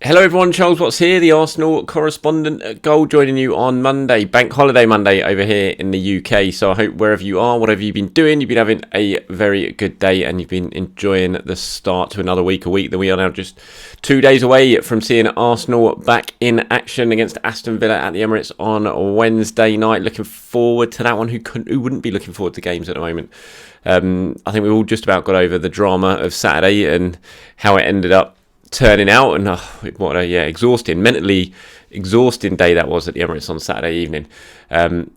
Hello everyone, Charles Watts here, the Arsenal correspondent at Goal, joining you on Monday, Bank Holiday Monday over here in the UK. So I hope wherever you are, whatever you've been doing, you've been having a very good day and you've been enjoying the start to another week, that we are now just 2 days away from seeing Arsenal back in action against Aston Villa at the Emirates on Wednesday night. Looking forward to that one. Who wouldn't be looking forward to games at the moment? I think we've all just about got over the drama of Saturday and how it ended up turning out, and what a mentally exhausting day that was at the Emirates on Saturday evening.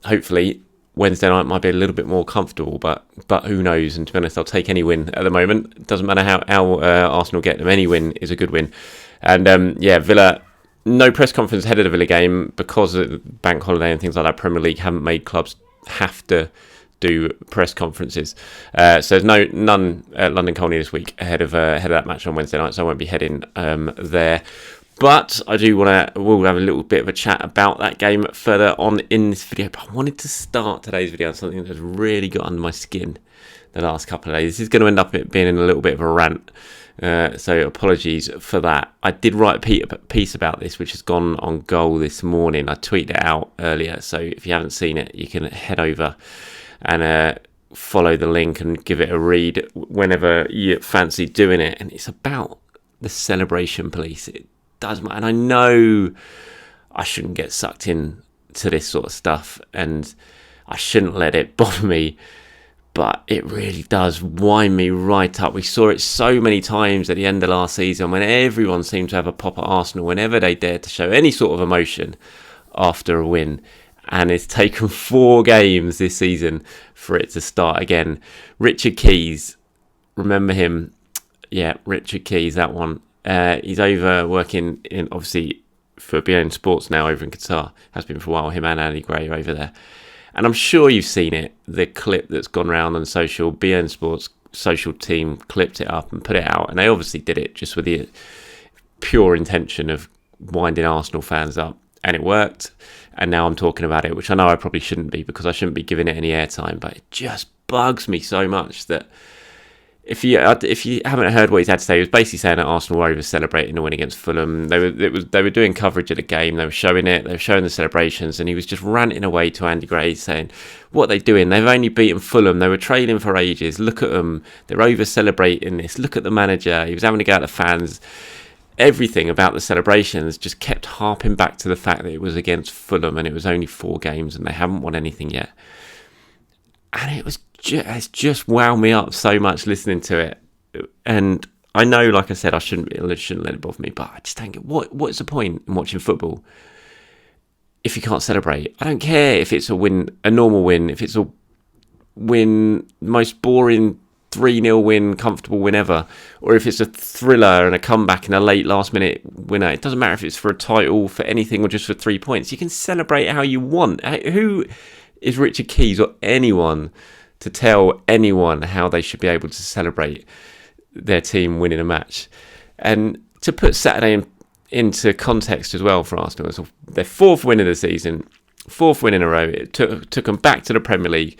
Hopefully Wednesday night might be a little bit more comfortable, but who knows? And to be honest, I'll take any win at the moment. It doesn't matter how Arsenal get them. Any win is a good win. And Villa, no press conference ahead of the Villa game because of bank holiday and things like that. Premier League haven't made clubs have to do press conferences, so there's none at London Colney this week ahead of that match on Wednesday night, so I won't be heading there. But I do we'll have a little bit of a chat about that game further on in this video. But I wanted to start today's video on something that's really got under my skin the last couple of days. This is going to end up being in a little bit of a rant, so apologies for that. I did write a piece about this, which has gone on Goal this morning. I tweeted it out earlier, so if you haven't seen it, you can head over and follow the link and give it a read whenever you fancy doing it. And it's about the celebration police. It does, and I know I shouldn't get sucked in to this sort of stuff, and I shouldn't let it bother me, but it really does wind me right up. We saw it so many times at the end of last season when everyone seemed to have a pop at Arsenal whenever they dared to show any sort of emotion after a win. And it's taken 4 games this season for it to start again. Richard Keys, remember him? Yeah, Richard Keys, that one. He's over working in, obviously, for beIN Sports now over in Qatar. Has been for a while. Him and Andy Gray are over there. And I'm sure you've seen it, the clip that's gone around on social. beIN Sports social team clipped it up and put it out. And they obviously did it just with the pure intention of winding Arsenal fans up. And it worked. And now I'm talking about it, which I know I probably shouldn't be because I shouldn't be giving it any airtime. But it just bugs me so much that if you haven't heard what he's had to say, he was basically saying that Arsenal were over celebrating a win against Fulham. They were doing coverage of the game. They were showing it. They were showing the celebrations, and he was just ranting away to Andy Gray, saying, "What are they doing? They've only beaten Fulham. They were trailing for ages. Look at them. They're over celebrating this. Look at the manager. He was having to go at the fans." Everything about the celebrations just kept harping back to the fact that it was against Fulham and it was only 4 games and they haven't won anything yet. And it's just wound me up so much listening to it. And I know, like I said, I shouldn't let it bother me, but I just don't get what's the point in watching football if you can't celebrate? I don't care if it's a win, a normal win, if it's a win, most boring 3-0 win, comfortable win ever, or if it's a thriller and a comeback and a late last minute winner. It doesn't matter if it's for a title, for anything, or just for 3 points. You can celebrate how you want. Who is Richard Keys or anyone to tell anyone how they should be able to celebrate their team winning a match? And to put Saturday into context as well for Arsenal, it's their 4th win of the season, 4th win in a row. It took them back to the Premier League,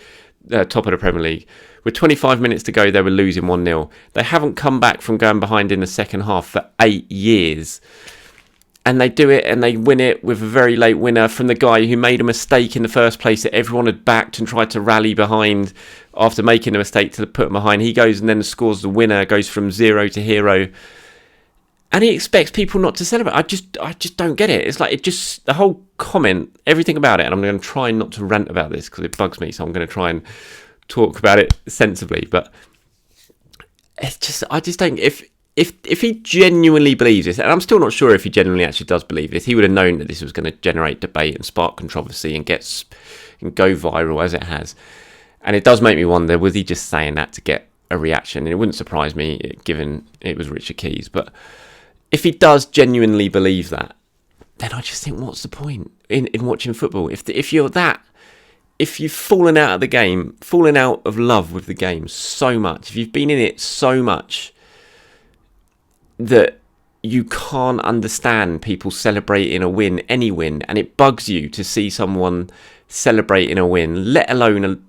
top of the Premier League. With 25 minutes to go, they were losing 1-0. They haven't come back from going behind in the second half for 8 years. And they do it and they win it with a very late winner from the guy who made a mistake in the first place that everyone had backed and tried to rally behind after making a mistake to put him behind. He goes and then scores the winner, goes from 0 to hero. And he expects people not to celebrate. I just don't get it. It's like the whole comment, everything about it. And I'm going to try not to rant about this because it bugs me. So I'm going to try and talk about it sensibly, but it's just I just don't. If he genuinely believes this, and I'm still not sure if he genuinely actually does believe this, he would have known that this was going to generate debate and spark controversy and go viral as it has. And it does make me wonder, was he just saying that to get a reaction? And it wouldn't surprise me given it was Richard Keys. But if he does genuinely believe that, then I just think, what's the point in watching football? If you've fallen out of the game, fallen out of love with the game so much, if you've been in it so much that you can't understand people celebrating a win, any win, and it bugs you to see someone celebrating a win, let alone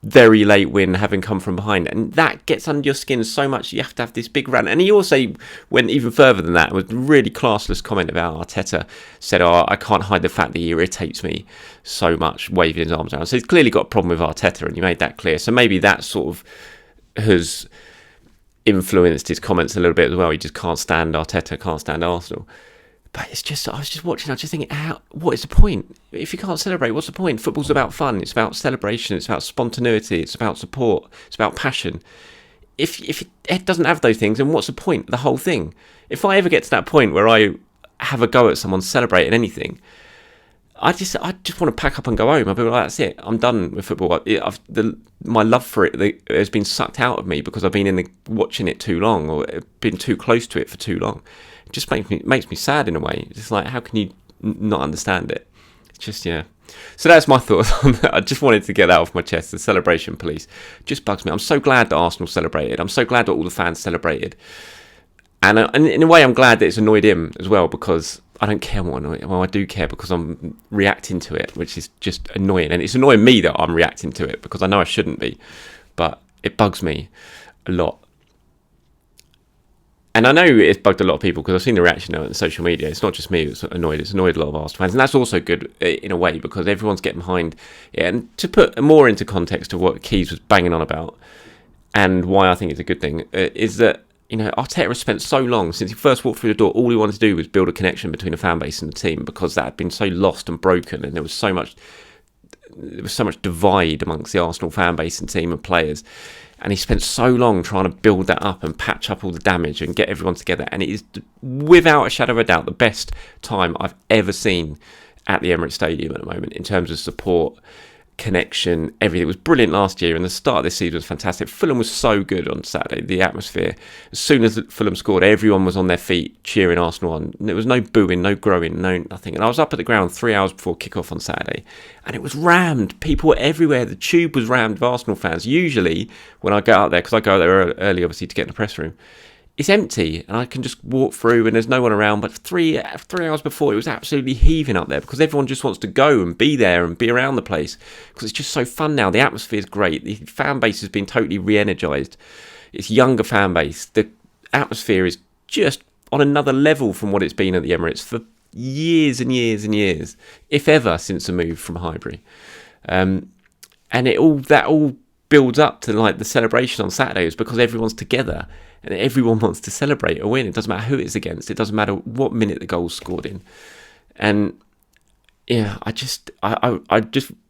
very late win, having come from behind, and that gets under your skin so much. You have to have this big rant. And he also went even further than that. It was a really classless comment about Arteta. Said, "Oh, I can't hide the fact that he irritates me so much," waving his arms around. So he's clearly got a problem with Arteta, and he made that clear. So maybe that sort of has influenced his comments a little bit as well. He just can't stand Arteta, can't stand Arsenal. But it's just, I was just watching, I was just thinking, what is the point? If you can't celebrate, what's the point? Football's about fun, it's about celebration, it's about spontaneity, it's about support, it's about passion. If it doesn't have those things, then what's the point of the whole thing? If I ever get to that point where I have a go at someone celebrating anything, I just want to pack up and go home. I'll be like, that's it, I'm done with football. My love for it has been sucked out of me because I've been watching it too long, or been too close to it for too long. It just makes me sad in a way. It's like, how can you not understand it? It's just, yeah. So that's my thoughts on that. I just wanted to get that off my chest. The celebration police just bugs me. I'm so glad that Arsenal celebrated. I'm so glad that all the fans celebrated. And in a way, I'm glad that it's annoyed him as well, because I don't care what annoyed. Well, I do care because I'm reacting to it, which is just annoying. And it's annoying me that I'm reacting to it because I know I shouldn't be. But it bugs me a lot. And I know it's bugged a lot of people because I've seen the reaction on social media. It's not just me that's annoyed. It's annoyed a lot of Arsenal fans. And that's also good in a way because everyone's getting behind it. And to put more into context of what Keys was banging on about and why I think it's a good thing is that, Arteta has spent so long since he first walked through the door. All he wanted to do was build a connection between the fan base and the team because that had been so lost and broken. And there was so much divide amongst the Arsenal fan base and team and players. And he spent so long trying to build that up and patch up all the damage and get everyone together. And it is, without a shadow of a doubt, the best time I've ever seen at the Emirates Stadium at the moment in terms of support, connection, everything. It was brilliant last year, and the start of this season was fantastic. Fulham was so good on Saturday, the atmosphere. As soon as Fulham scored, everyone was on their feet cheering Arsenal on. There was no booing, no growing, no nothing. And I was up at the ground 3 hours before kick-off on Saturday, and it was rammed. People were everywhere. The tube was rammed with Arsenal fans. Usually, when I go out there, because I go out there early, obviously, to get in the press room, it's empty and I can just walk through and there's no one around. But 3 hours before, it was absolutely heaving up there because everyone just wants to go and be there and be around the place because it's just so fun now. The atmosphere is great. The fan base has been totally re-energised. It's younger fan base. The atmosphere is just on another level from what it's been at the Emirates for years and years and years, if ever, since the move from Highbury. And that all builds up to like the celebration on Saturday is because everyone's together. And everyone wants to celebrate a win. It doesn't matter who it's against. It doesn't matter what minute the goal's scored in. And yeah, I just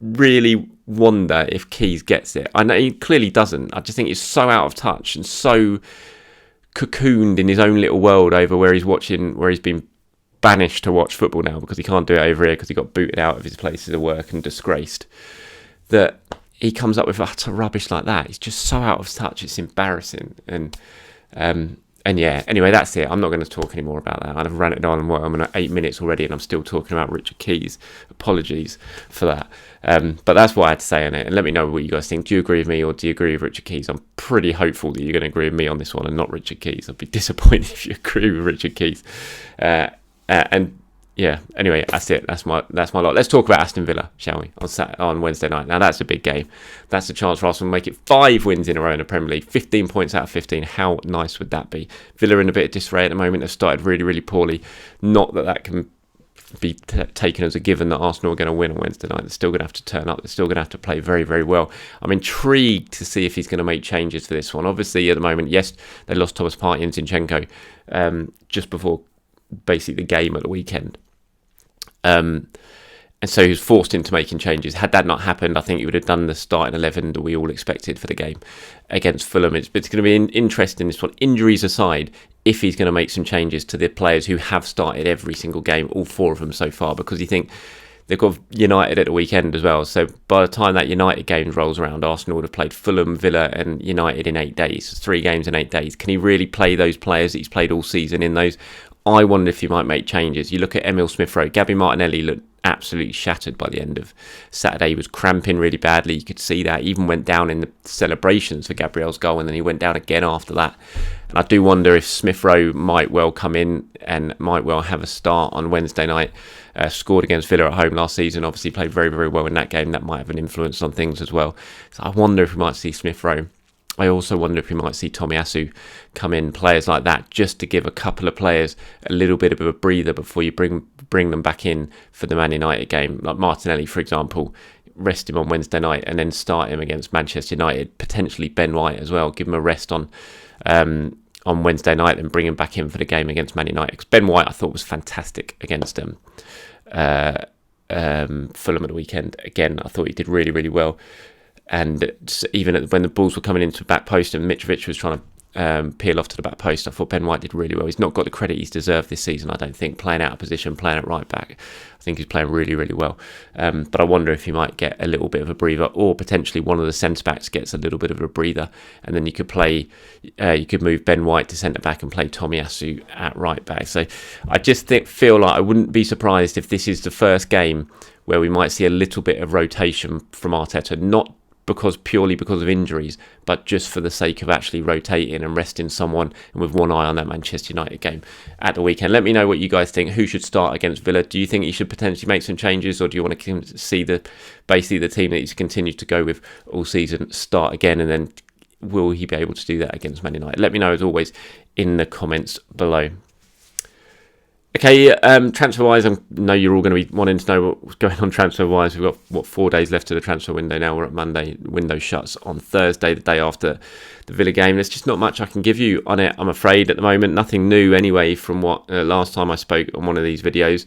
really wonder if Keys gets it. I know he clearly doesn't. I just think he's so out of touch and so cocooned in his own little world over where he's been banished to watch football now because he can't do it over here because he got booted out of his places of work and disgraced, that he comes up with utter rubbish like that. He's just so out of touch. It's embarrassing. And yeah, anyway, that's it. I'm not going to talk any more about that. I've ranted on and I'm at 8 minutes already and I'm still talking about Richard Keys. Apologies for that. But that's what I had to say on it. And let me know what you guys think. Do you agree with me or do you agree with Richard Keys? I'm pretty hopeful that you're going to agree with me on this one and not Richard Keys. I'd be disappointed if you agree with Richard Keys. And yeah, anyway, that's it. That's my lot. Let's talk about Aston Villa, shall we, on Wednesday night. Now, that's a big game. That's a chance for Arsenal to make it 5 wins in a row in the Premier League. 15 points out of 15. How nice would that be? Villa in a bit of disarray at the moment. They've started really, really poorly. Not that can be taken as a given that Arsenal are going to win on Wednesday night. They're still going to have to turn up. They're still going to have to play very, very well. I'm intrigued to see if he's going to make changes for this one. Obviously, at the moment, yes, they lost Thomas Partey and Zinchenko just before basically the game at the weekend. And so he was forced into making changes. Had that not happened, I think he would have done the starting 11 that we all expected for the game against Fulham. It's going to be interesting, this one, injuries aside, if he's going to make some changes to the players who have started every single game, all 4 of them so far, because you think they've got United at the weekend as well. So by the time that United game rolls around, Arsenal would have played Fulham, Villa and United in 8 days. 3 games in 8 days. Can he really play those players that he's played all season in those? I wonder if he might make changes. You look at Emile Smith Rowe. Gabby Martinelli looked absolutely shattered by the end of Saturday. He was cramping really badly. You could see that. He even went down in the celebrations for Gabriel's goal, and then he went down again after that. And I do wonder if Smith Rowe might well come in and might well have a start on Wednesday night. scored against Villa at home last season. Obviously played very, very well in that game. That might have an influence on things as well. So I wonder if we might see Smith Rowe. I also wonder if we might see Tomiyasu come in, players like that, just to give a couple of players a little bit of a breather before you bring them back in for the Man United game. Like Martinelli, for example, rest him on Wednesday night and then start him against Manchester United. Potentially Ben White as well. Give him a rest on Wednesday night and bring him back in for the game against Man United. Because Ben White, I thought, was fantastic against Fulham at the weekend. Again, I thought he did really, really well. And even when the balls were coming into the back post and Mitrovic was trying to peel off to the back post, I thought Ben White did really well. He's not got the credit he's deserved this season, I don't think, playing out of position, playing at right back. I think he's playing really, really well. But I wonder if he might get a little bit of a breather, or potentially one of the centre-backs gets a little bit of a breather, and then you could move Ben White to centre-back and play Tomiyasu at right back. So I just feel like I wouldn't be surprised if this is the first game where we might see a little bit of rotation from Arteta, not purely because of injuries, but just for the sake of actually rotating and resting someone, and with one eye on that Manchester United game at the weekend. Let me know what you guys think. Who should start against Villa? Do you think he should potentially make some changes, or do you want to see basically the team that he's continued to go with all season start again, and then will he be able to do that against Man United? Let me know, as always, in the comments below. Okay, transfer-wise, I know you're all going to be wanting to know what's going on transfer-wise. We've got, 4 days left of the transfer window now. We're at Monday. Window shuts on Thursday, the day after the Villa game. There's just not much I can give you on it, I'm afraid, at the moment. Nothing new, anyway, from what last time I spoke on one of these videos.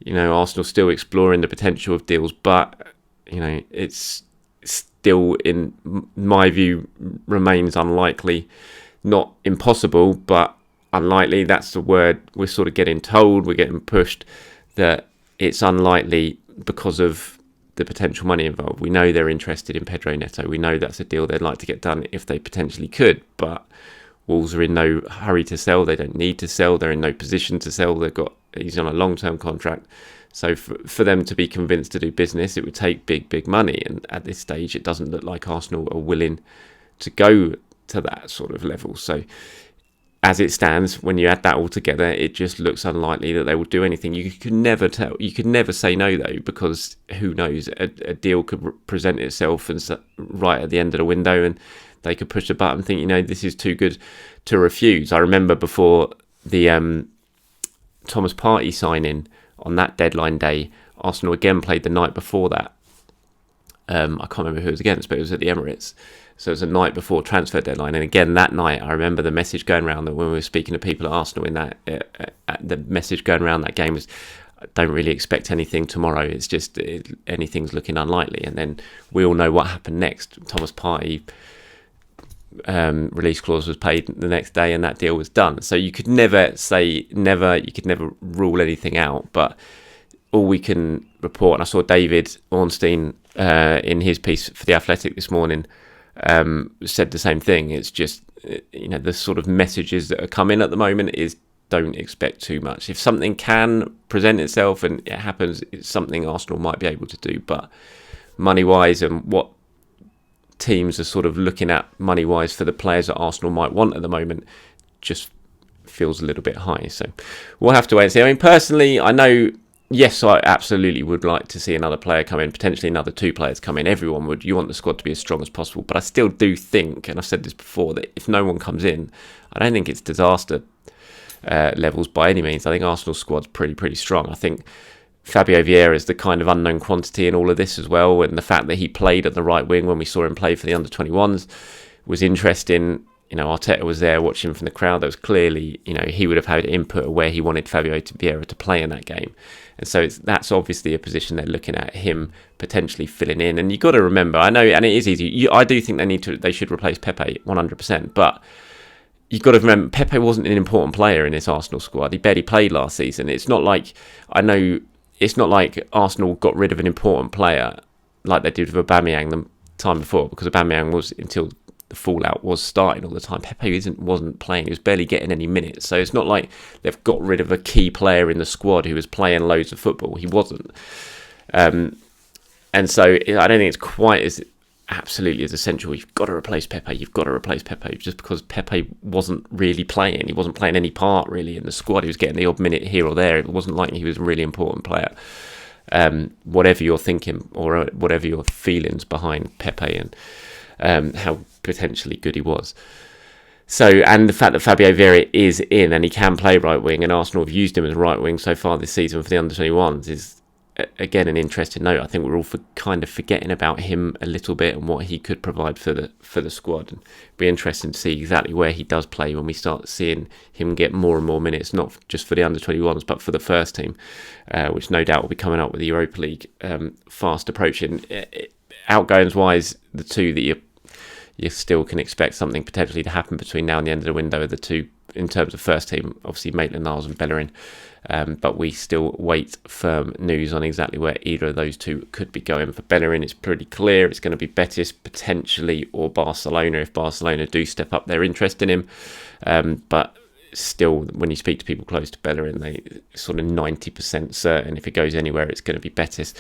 Arsenal still exploring the potential of deals, but, it's still, in my view, remains unlikely. Not impossible, but unlikely. That's the word we're sort of getting told. We're getting pushed that it's unlikely because of the potential money involved. We know they're interested in Pedro Neto. We know that's a deal they'd like to get done if they potentially could, but Wolves are in no hurry to sell. They don't need to sell. They're in no position to sell. He's on a long-term contract. So for them to be convinced to do business, it would take big money. And at this stage, it doesn't look like Arsenal are willing to go to that sort of level. So as it stands, when you add that all together, it just looks unlikely that they will do anything. You could never tell. You could never say no, though, because who knows? A deal could present itself and right at the end of the window, and they could push the button and think, this is too good to refuse. I remember before the Thomas Partey signing on that deadline day, Arsenal again played the night before that. I can't remember who it was against, but it was at the Emirates. So it was a night before transfer deadline. And again, that night, I remember the message going around that when we were speaking to people at Arsenal in that, the message going around that game was, I don't really expect anything tomorrow. It's just anything's looking unlikely. And then we all know what happened next. Thomas Partey release clause was paid the next day, and that deal was done. So you could never say never. You could never rule anything out. But all we can report, and I saw David Ornstein in his piece for The Athletic this morning, said the same thing. It's just, the sort of messages that are coming at the moment is don't expect too much. If something can present itself and it happens, it's something Arsenal might be able to do. But money-wise and what teams are sort of looking at money-wise for the players that Arsenal might want at the moment just feels a little bit high. So we'll have to wait and see. I mean, personally, I know, yes, I absolutely would like to see another player come in, potentially another 2 players come in. Everyone would. You want the squad to be as strong as possible. But I still do think, and I've said this before, that if no one comes in, I don't think it's disaster levels by any means. I think Arsenal's squad's pretty strong. I think Fabio Vieira is the kind of unknown quantity in all of this as well, and the fact that he played at the right wing when we saw him play for the under-21s was interesting. Arteta was there watching from the crowd. There was clearly, he would have had input of where he wanted Fabio Vieira to play in that game. And so that's obviously a position they're looking at him potentially filling in. And you've got to remember, I know, and it is easy, I do think they should replace Pepe 100%, but you've got to remember, Pepe wasn't an important player in this Arsenal squad. He barely played last season. It's not like Arsenal got rid of an important player like they did with Aubameyang the time before, because Aubameyang was, until the fallout, was starting all the time. Pepe wasn't playing. He was barely getting any minutes. So it's not like they've got rid of a key player in the squad who was playing loads of football. He wasn't. And so I don't think it's quite absolutely is essential. You've got to replace Pepe. You've got to replace Pepe, just because Pepe wasn't really playing. He wasn't playing any part really in the squad. He was getting the odd minute here or there. It wasn't like he was a really important player. Whatever you're thinking or whatever your feelings behind Pepe and how potentially good he was. So, and the fact that Fabio Vieira is in and he can play right wing, and Arsenal have used him as right wing so far this season for the under-21s, is again an interesting note. I think we're all kind of forgetting about him a little bit and what he could provide for the squad. And it'll be interesting to see exactly where he does play when we start seeing him get more and more minutes, not just for the under-21s but for the first team, which no doubt will be coming up with the Europa League fast approaching. Outgoings wise, the two that you still can expect something potentially to happen between now and the end of the window are the two in terms of first team, obviously Maitland-Niles and Bellerin. But we still wait firm news on exactly where either of those two could be going. For Bellerin, it's pretty clear it's going to be Betis potentially or Barcelona if Barcelona do step up their interest in him. But still, when you speak to people close to Bellerin, they sort of 90% certain if it goes anywhere it's going to be Betis.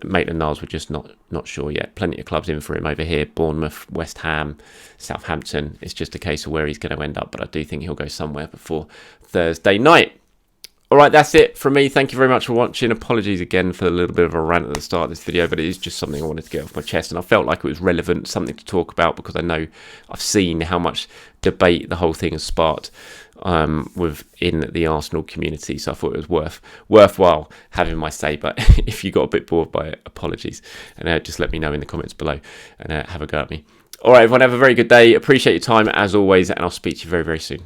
Maitland-Niles we're just not sure yet. Plenty of clubs in for him over here: Bournemouth, West Ham, Southampton. It's just a case of where he's going to end up, but I do think he'll go somewhere before Thursday night. Alright, that's it from me. Thank you very much for watching. Apologies again for a little bit of a rant at the start of this video, but it is just something I wanted to get off my chest, and I felt like it was relevant, something to talk about, because I know I've seen how much debate the whole thing has sparked within the Arsenal community, so I thought it was worthwhile having my say. But if you got a bit bored by it, apologies, and just let me know in the comments below and have a go at me. Alright everyone, have a very good day. Appreciate your time as always, and I'll speak to you very, very soon.